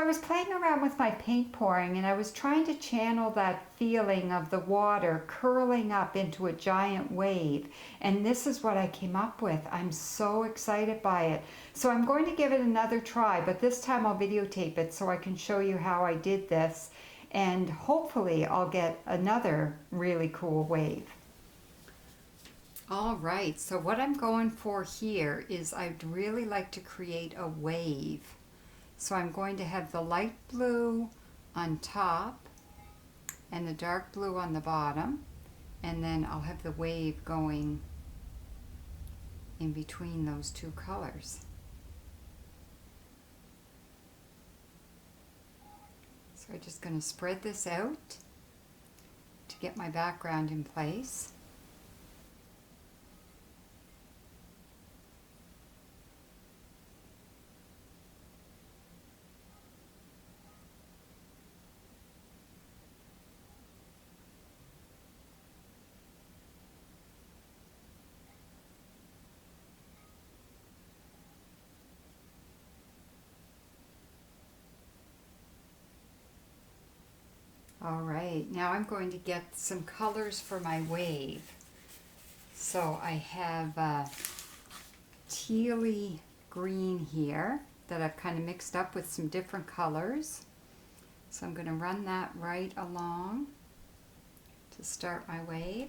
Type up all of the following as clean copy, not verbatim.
was playing around with my paint pouring and I was trying to channel that feeling of the water curling up into a giant wave, and this is what I came up with. I'm so excited by it. So I'm going to give it another try, but this time I'll videotape it so I can show you how I did this, and hopefully I'll get another really cool wave. All right, so what I'm going for here is I'd really like to create a wave. So I'm going to have the light blue on top and the dark blue on the bottom, and then I'll have the wave going in between those two colors. So I'm just going to spread this out to get my background in place. All right, now I'm going to get some colors for my wave. So I have a tealy green here that I've kind of mixed up with some different colors. So I'm going to run that right along to start my wave.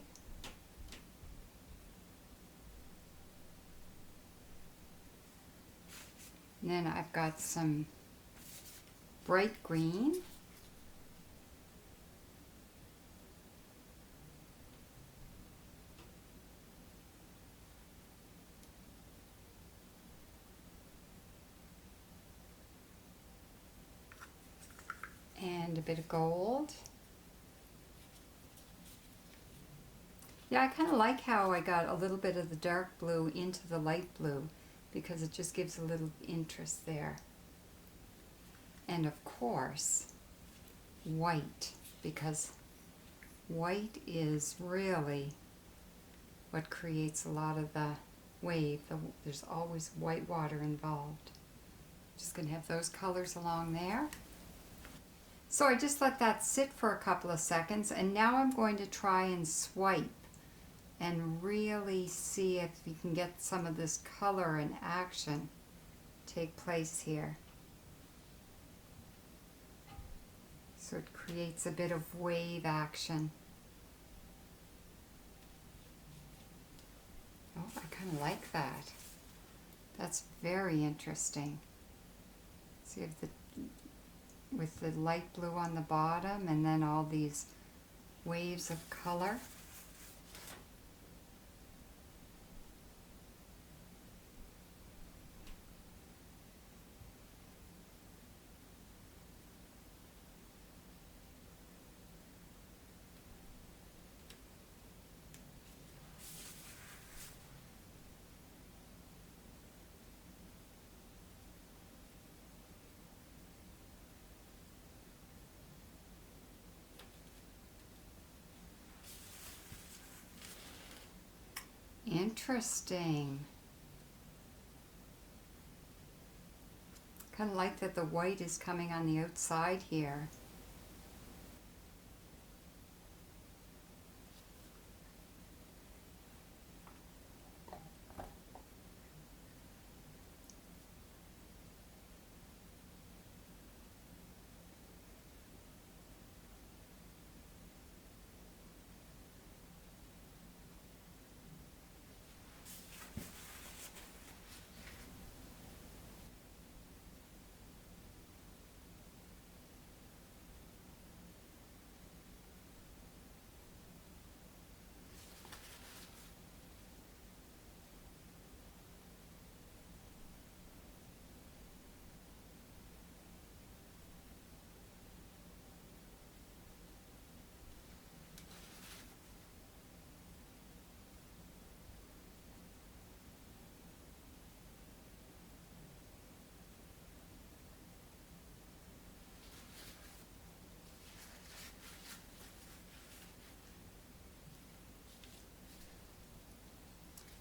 And then I've got some bright green. And a bit of gold. Yeah, I kind of like how I got a little bit of the dark blue into the light blue because it just gives a little interest there. And of course, white, because white is really what creates a lot of the wave. There's always white water involved. Just going to have those colors along there. So I just let that sit for a couple of seconds, and now I'm going to try and swipe and really see if you can get some of this color and action take place here. So it creates a bit of wave action. Oh, I kind of like that. That's very interesting. See if with the light blue on the bottom and then all these waves of color. Interesting. Kind of like that the white is coming on the outside here.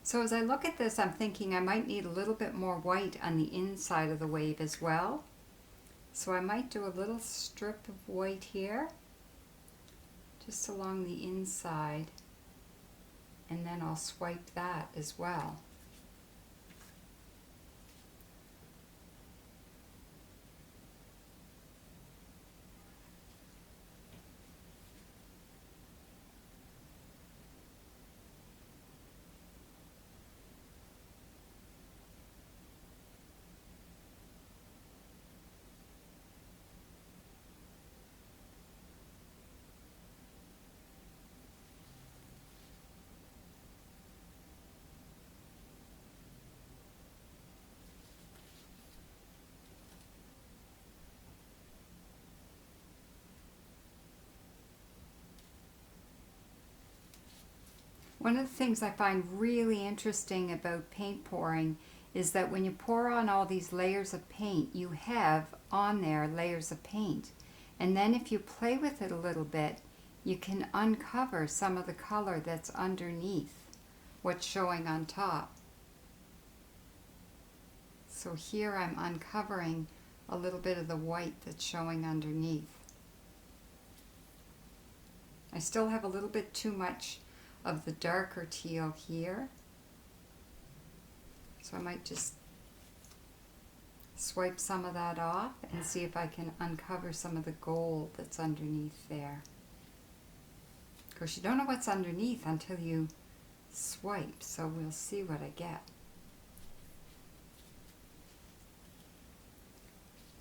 So as I look at this, I'm thinking I might need a little bit more white on the inside of the wave as well. So I might do a little strip of white here, just along the inside, and then I'll swipe that as well. One of the things I find really interesting about paint pouring is that when you pour on all these layers of paint, you have on there layers of paint. And then if you play with it a little bit, you can uncover some of the color that's underneath what's showing on top. So here I'm uncovering a little bit of the white that's showing underneath. I still have a little bit too much of the darker teal here, so I might just swipe some of that off and see if I can uncover some of the gold that's underneath there. Of course, you don't know what's underneath until you swipe, so we'll see what I get.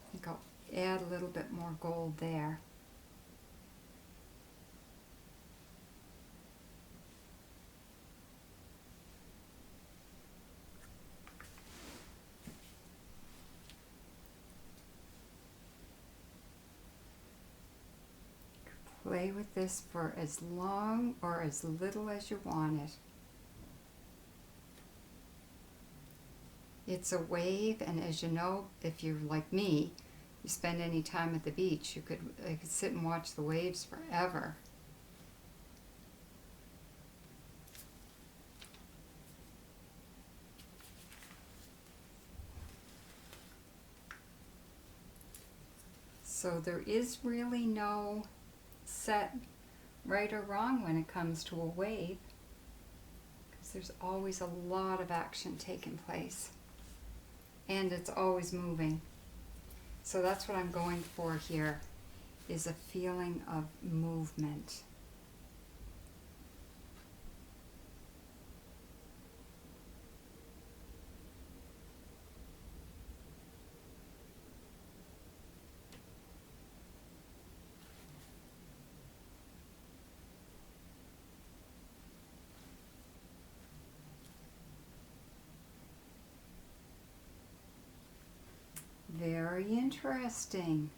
I think I'll add a little bit more gold there. Play with this for as long or as little as you want it. It's a wave, and as you know, if you're like me, you spend any time at the beach, I could sit and watch the waves forever. So there is really no set right or wrong when it comes to a wave, because there's always a lot of action taking place and it's always moving. So that's what I'm going for here, is a feeling of movement. Very interesting.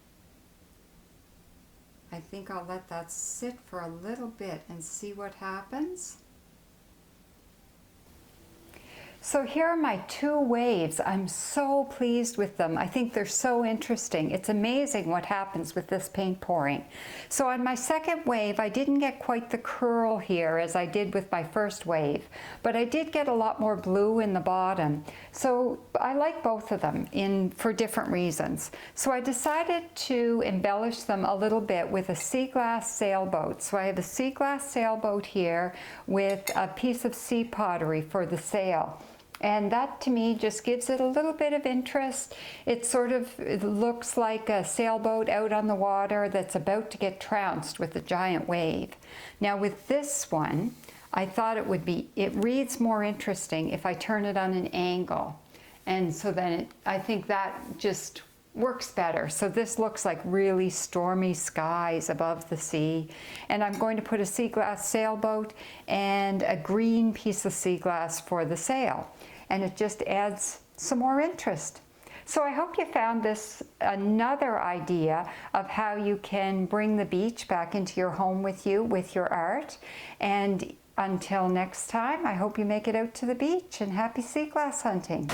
I think I'll let that sit for a little bit and see what happens. So here are my two waves. I'm so pleased with them. I think they're so interesting. It's amazing what happens with this paint pouring. So on my second wave, I didn't get quite the curl here as I did with my first wave, but I did get a lot more blue in the bottom. So I like both of them for different reasons. So I decided to embellish them a little bit with a sea glass sailboat. So I have a sea glass sailboat here with a piece of sea pottery for the sail. And that to me just gives it a little bit of interest. It looks like a sailboat out on the water that's about to get trounced with a giant wave. Now with this one, I thought it reads more interesting if I turn it on an angle. And so then I think that just works better. So this looks like really stormy skies above the sea. And I'm going to put a sea glass sailboat and a green piece of sea glass for the sail. And it just adds some more interest. So I hope you found this another idea of how you can bring the beach back into your home with you, with your art. And until next time, I hope you make it out to the beach, and happy sea glass hunting.